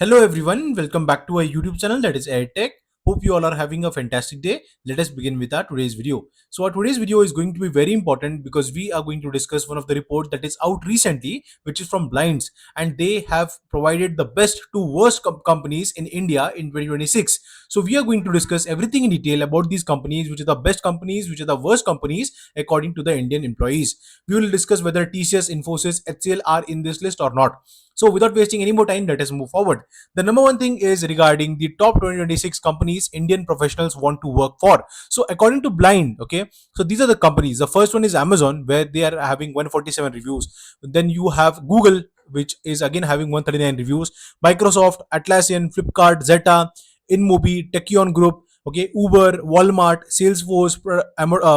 Hello everyone, welcome back to our YouTube channel that is AirTech. Hope you all are having a fantastic day. Let us begin with our today's video. So our today's video is going to be very important because we are going to discuss one of the reports that is out recently, which is from Blinds, and they have provided the best to worst companies in India in 2026. So we are going to discuss everything in detail about these companies, which are the best companies, which are the worst companies according to the Indian employees. We will discuss whether TCS, Infosys, HCL are in this list or not. So without wasting any more time, let us move forward. The number one thing is regarding the top 2026 companies Indian professionals want to work for. So according to Blind, okay, so these are the companies. The first one is Amazon, where they are having 147 reviews. Then you have Google, which is again having 139 reviews. Microsoft, Atlassian, Flipkart, Zeta, InMobi, Techion Group, okay, Uber, Walmart, Salesforce,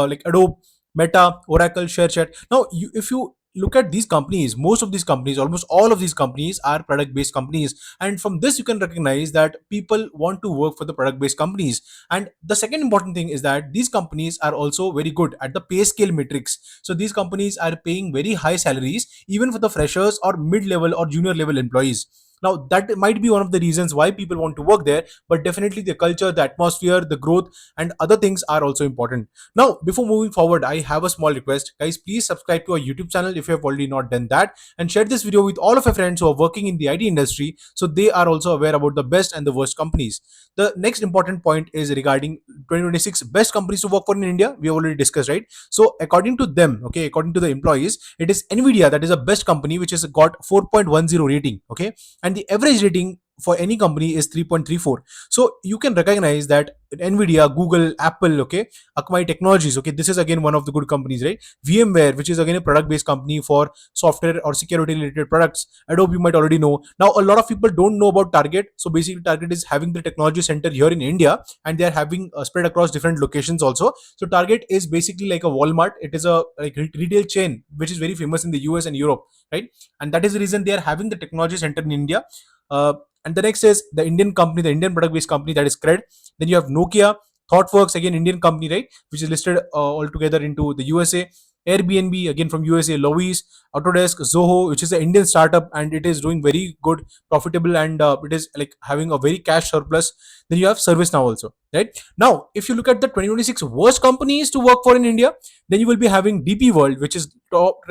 like Adobe, Meta, Oracle, ShareChat. Now, if you look at these companies, most of these companies, almost all of these companies are product based companies, and from this you can recognize that people want to work for the product based companies. And the second important thing is that these companies are also very good at the pay scale metrics. So these companies are paying very high salaries even for the freshers or mid level or junior level employees. Now that might be one of the reasons why people want to work there, but definitely the culture, the atmosphere, the growth, and other things are also important. Now, before moving forward, I have a small request. Guys, please subscribe to our YouTube channel if you have already not done that, and share this video with all of your friends who are working in the IT industry so they are also aware about the best and the worst companies. The next important point is regarding 2026 best companies to work for in India. We have already discussed, right? So, according to them, okay, according to the employees, it is Nvidia that is the best company, which has got 4.10 rating, okay, and the average rating for any company is 3.34. So you can recognize that Nvidia, Google, Apple, okay, Akamai Technologies, okay, this is again one of the good companies, right? VMware, which is again a product based company for software or security related products. Adobe, you might already know. Now a lot of people don't know about Target. So basically Target is having the technology center here in India, and they are having spread across different locations also. So Target is basically like a Walmart. It is a like retail chain which is very famous in the US and Europe, right? And that is the reason they are having the technology center in India. uh, and the next is the Indian company, the Indian product based company, that is Cred. Then you have Nokia, ThoughtWorks, again Indian company, right, which is listed altogether into the USA. Airbnb, again from USA. Lois, Autodesk, Zoho, which is an Indian startup, and it is doing very good, profitable, and it is like having a very cash surplus. Then you have ServiceNow also, right? Now, if you look at the 2026 worst companies to work for in India, then you will be having DP World, which is top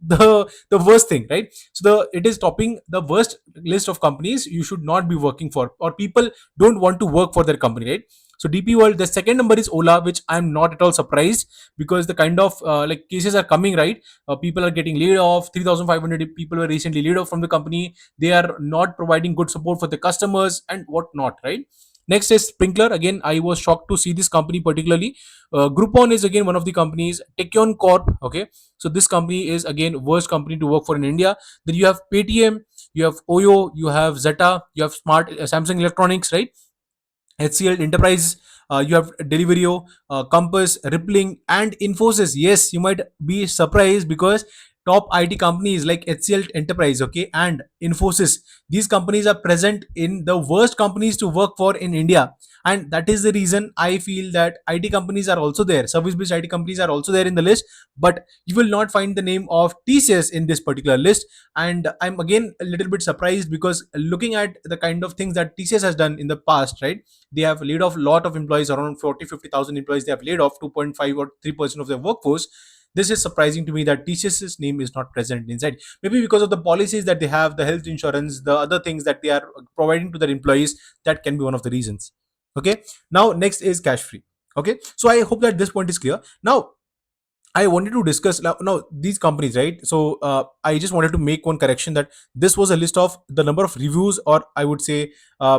the worst thing, right? So it is topping the worst list of companies you should not be working for, or people don't want to work for their company, right? So DP World. The second number is Ola, which I'm not at all surprised, because the kind of like cases are coming, right? People are getting laid off. 3,500 people were recently laid off from the company. They are not providing good support for the customers and whatnot, right? Next is Sprinkler. Again, I was shocked to see this company particularly. Groupon is again one of the companies. Techion Corp. Okay, so this company is again worst company to work for in India. Then you have Paytm, you have Oyo, you have Zeta, you have Smart Samsung Electronics, right? HCL Enterprise, you have Deliverio, Compass, Rippling, and Infosys. Yes, you might be surprised because top IT companies like HCL Enterprise, okay, and Infosys, these companies are present in the worst companies to work for in India. And that is the reason I feel that IT companies are also there. Service based IT companies are also there in the list, but you will not find the name of TCS in this particular list. And I'm again a little bit surprised because looking at the kind of things that TCS has done in the past, right? They have laid off a lot of employees, around 40-50,000 employees. They have laid off 2.5 or 3% of their workforce. This is surprising to me that TCS's name is not present inside. Maybe because of the policies that they have, the health insurance, the other things that they are providing to their employees, that can be one of the reasons. Okay. Now, next is cash free. Okay. So I hope that this point is clear. Now, I wanted to discuss now these companies, right? So I just wanted to make one correction that this was a list of the number of reviews, or I would say,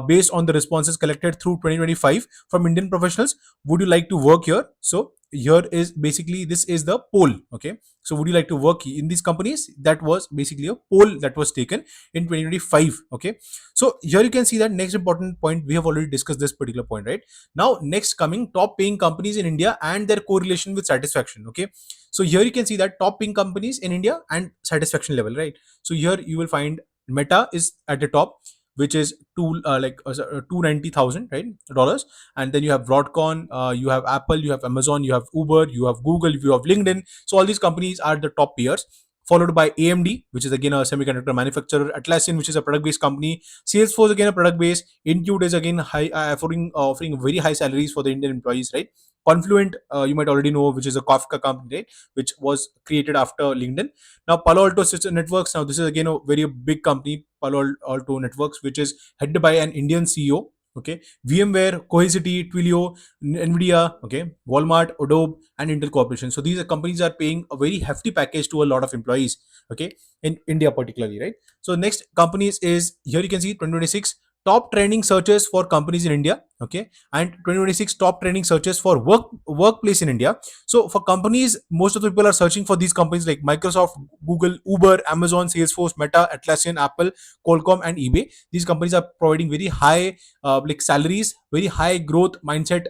based on the responses collected through 2025 from Indian professionals. Would you like to work here? So here is basically, this is the poll. Okay, so would you like to work in these companies? That was basically a poll that was taken in 2025. Okay, so here you can see that next important point, we have already discussed this particular point, right? Now, next coming top paying companies in India and their correlation with satisfaction. Okay, so here you can see that top paying companies in India and satisfaction level, right? So here you will find Meta is at the top, which is 290,000, right, dollars. And then you have Broadcom, you have Apple, you have Amazon, you have Uber, you have Google, you have LinkedIn. So all these companies are the top peers. followed by AMD, which is again a semiconductor manufacturer, Atlassian, which is a product-based company, Salesforce again a product-based, Intuit is again high offering very high salaries for the Indian employees, right? Confluent, you might already know, which is a Kafka company, right? Which was created after LinkedIn. Now Palo Alto Networks. Now this is again a very big company, Palo Alto Networks, which is headed by an Indian CEO. Okay, VMware, Cohesity, Twilio, Nvidia, okay, Walmart, Adobe, and Intel Corporation. So these are companies are paying a very hefty package to a lot of employees. Okay, in India particularly, right? So next companies is here you can see 2026 top trending searches for companies in India. Okay, and 2026 top trending searches for workplace in India. So for companies, most of the people are searching for these companies like Microsoft, Google, Uber, Amazon, Salesforce, Meta, Atlassian, Apple, Qualcomm, and eBay. These companies are providing very high like salaries, very high growth mindset,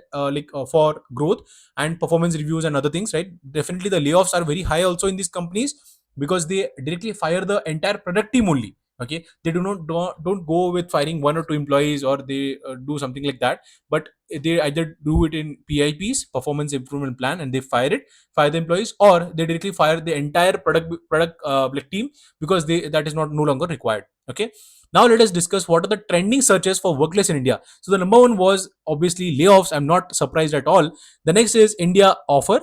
for growth and performance reviews and other things, right? Definitely the layoffs are very high also in these companies because they directly fire the entire product team only. Okay, they don't go with firing one or two employees, or they do something like that, but they either do it in PIPs, performance improvement plan, and they fire the employees, or they directly fire the entire product like team, because they that is not no longer required. Okay, now let us discuss what are the trending searches for workplace in India. So the number one was obviously layoffs. I'm not surprised at all. The next is India offer,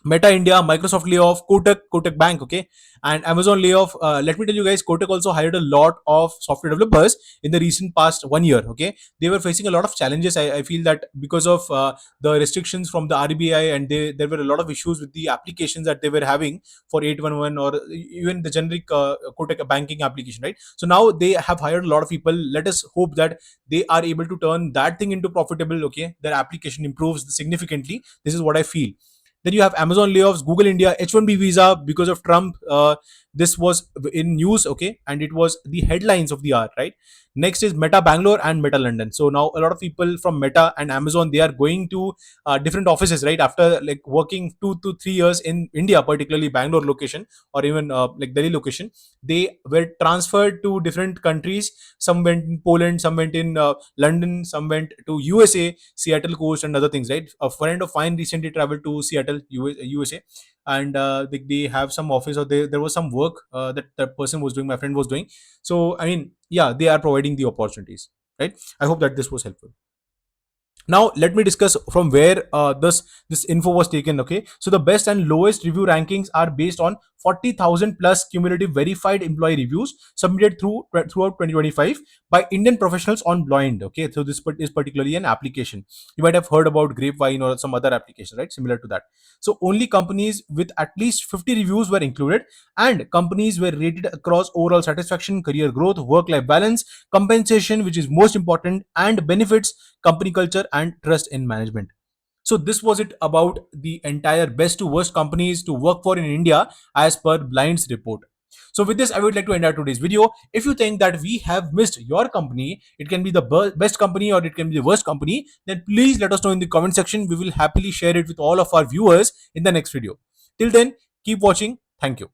Meta India, Microsoft layoff, Kotak Bank, okay, and Amazon layoff. Let me tell you guys, Kotak also hired a lot of software developers in the recent past 1 year. Okay, they were facing a lot of challenges. I feel that because of the restrictions from the RBI, and there were a lot of issues with the applications that they were having for 811, or even the generic Kotak banking application, right? So now they have hired a lot of people. Let us hope that they are able to turn that thing into profitable. Okay, their application improves significantly. This is what I feel. Then you have Amazon layoffs, Google India, H1B visa because of Trump. This was in news, okay, and it was the headlines of the hour, right? Next is Meta Bangalore and Meta London. So now a lot of people from Meta and Amazon, they are going to different offices, right? After like working 2 to 3 years in India, particularly Bangalore location, or even like Delhi location, they were transferred to different countries. Some went in Poland, some went in London, some went to USA, Seattle coast, and other things, right? A friend of mine recently traveled to Seattle, USA, and they have some office, or there was some work that that person was doing, my friend was doing. So I mean, yeah, they are providing the opportunities, right? I hope that this was helpful. Now let me discuss from where this info was taken. Okay, so the best and lowest review rankings are based on 40,000 plus cumulative verified employee reviews submitted throughout 2025 by Indian professionals on Blind. Okay, so this is particularly an application. You might have heard about Grapevine or some other application, right, similar to that. So only companies with at least 50 reviews were included, and companies were rated across overall satisfaction, career growth, work life balance, compensation, which is most important, and benefits, company culture, and trust in management. So this was it about the entire best to worst companies to work for in India as per Blind's report. So with this, I would like to end our today's video. If you think that we have missed your company, it can be the best company or it can be the worst company, then please let us know in the comment section. We will happily share it with all of our viewers in the next video. Till then, keep watching. Thank you.